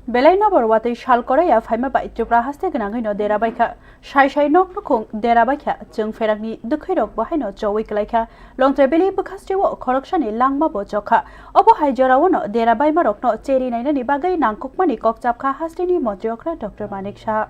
Belai Borwati shall Korea Fima by Jubra has taken a no derabaika, Shai no Kung derabaika, Jung Feragi, the Kidok Bahino, Joey Laika, Long Trebili Bukastiwo, Corruption in Langmabo Joka, Obo Hijarawono, derabai Marokno, Cherry Nani Bagay, Nankukmani, Kokzapka, Hastini, Mojokra, Dr. Maniksha.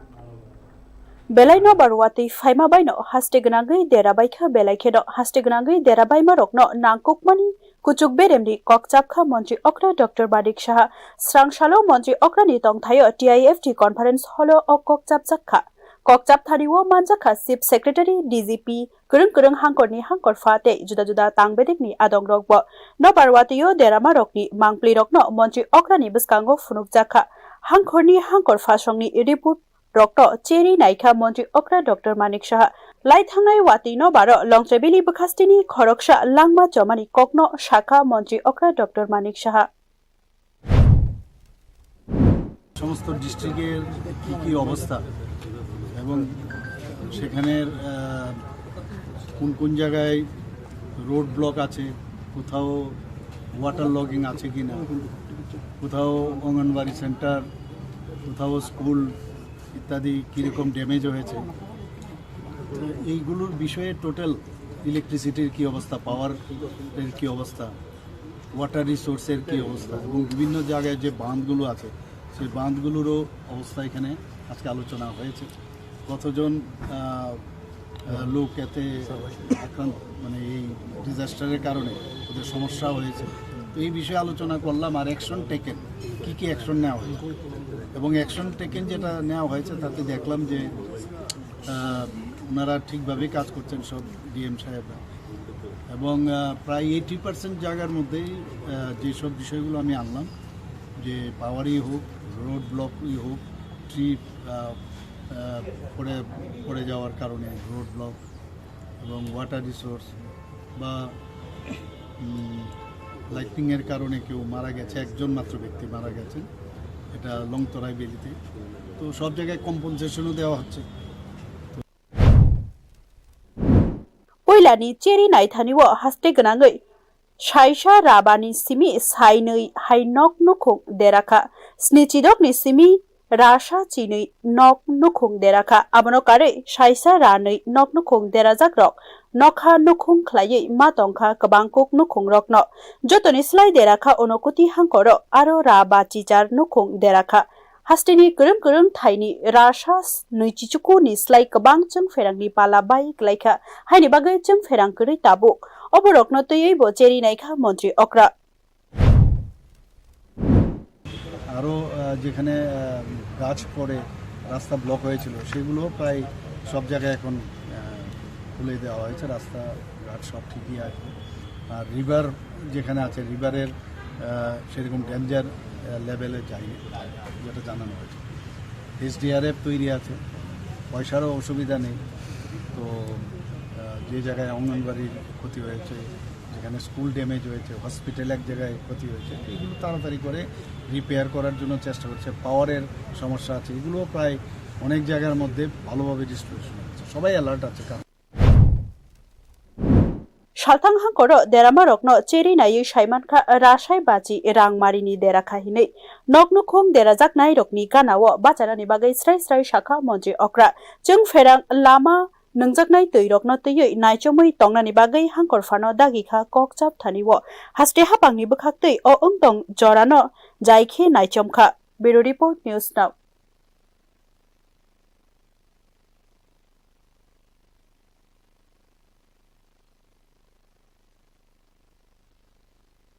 Belai no Barwati Fima by no, Hastignagi, derabaika, Belaikedo, Hastignagi, derabai Marokno, Nankukmani. Kuchuk beremni kokchapkha Montri Okra Dr. Badik Shah Srangshalo Montri Okra ni tongthayo TIFT conference holo o kokchap jakha kokchap thariwo manjakha Chief Secretary DGP kurung hangkorni hangkor fate juda tangbedikni adong rokbo no barwatiyo derama rokni mangpli rokno Montri Okra ni biskango funuk jakha hangkorni hangkor fasongni report Dr. Cherry Naika Montri Okra Dr. Manik Shah Lai Thangai Wati no Baro Long Trebili Bukastini Khoroksha Langma Jomani Kokno Shaka Montri Okra Dr. Manik Shah সমস্ত ডিস্ট্রিক্টের কি অবস্থা এবং সেখানের কোন জায়গায় road block আছে কোথাও ওয়াটার লগিং আছে কিনা কোথাও অঙ্গনবাড়ি সেন্টার কোথাও স্কুল ইত্যাদি কিরকম ড্যামেজ হয়েছে এইগুলোর বিষয়ে টোটাল ইলেকট্রিসিটির কি অবস্থা পাওয়ারের কি অবস্থা ওয়াটার রিসোর্সের কি অবস্থা এবং বিভিন্ন জায়গায় যে বাঁধগুলো আছে সেই বাঁধগুলোরও অবস্থা এখানে আজকে আলোচনা হয়েছে কতজন লোক এতে আক্রান্ত মানে এই ডিজাস্টারের কারণে ওদের সমস্যা হয়েছে তো এই বিষয়ে আলোচনা করলাম আর অ্যাকশন টেকেন কি অ্যাকশন নেওয়া হয়েছে এবং অ্যাকশন টেকেন যেটা নেওয়া হয়েছে তাতে দেখলাম যে ওনারা ঠিকভাবে কাজ করছেন সব ডিএম সাহেবরা এবং প্রায় 80% জায়গার মধ্যেই যেসব বিষয়গুলো আমি আনলাম যে পাওয়ারই হোক রোড ব্লকই হোক ট্রি পড়ে যাওয়ার কারণে রোড ব্লক এবং ওয়াটার রিসোর্স বা লাইটিংয়ের কারণে কেউ মারা গেছে একজন মাত্র ব্যক্তি মারা গেছেন এটা লংতরাই বেলিতে তো সব জায়গায় কম্পনসেশনও দেওয়া হচ্ছে Poilani Cherry Naithaniwo Hasteganagai Shaisha Rabani Simi Sainui Hainok Nukung Deraka Snitchidok ni Simi Rasha Chini Nok Nukung Deraka Abonokare Shaisa Ranui Nok Nukung Derazakrok Nokha Nukung Klaye Matongka Kabangkok Nukung Rokno Jotoni Slai Deraka Onokuti Hankoro Aro Raba Chijar Nukung Deraka Hastini kurum thaini rashas nuichichuku ni slai kabang chung ferangni pala bai glaika haini bagai chung ferang kuri tabuk oborokno toyei bo Cherry Naika Montri Okra আরো যেখানে গাছ পড়ে রাস্তা block হয়েছিল সেগুলো প্রায় সব জায়গায় এখন খুলে দেওয়া হয়েছে রাস্তা ঘাট সব ঠিকই আছে আর রিভার যেখানে আছে রিভারের সেরকম ডেঞ্জার লেভেলে যায়নি যেটা জানানো হয়েছে এসডিআরএফ তৈরি আছে পয়সারও অসুবিধা নেই তো যে জায়গায় অঙ্গনবাড়ির ক্ষতি হয়েছে যেখানে স্কুল ড্যামেজ হয়েছে হসপিটাল এক জায়গায় ক্ষতি হয়েছে এগুলো তাড়াতাড়ি করে রিপেয়ার করার জন্য চেষ্টা করছে পাওয়ারের সমস্যা আছে এগুলো প্রায় অনেক জায়গার মধ্যে ভালোভাবে ডিস্ট্রিবিউশন হচ্ছে সবাই অ্যালার্ট আছে Shaltang Hankoro Deramarokno Cherry Nayi Shaimanka Rashai Baji Rangmarini Derakahine Noknukum Derazak Nairokni Kanawo Bacharani Bagai Srai Shaka Montri Okra Jung Ferang Lama Nungjaknai Tuirokno Tuyu Naichomui Tongnani Bagai Hankor Fano Dagika Kokchap Thaniwo Haste Hapangni Bukaktui O Ungtong Jorano Jaike Naichomka Bureau Report News Now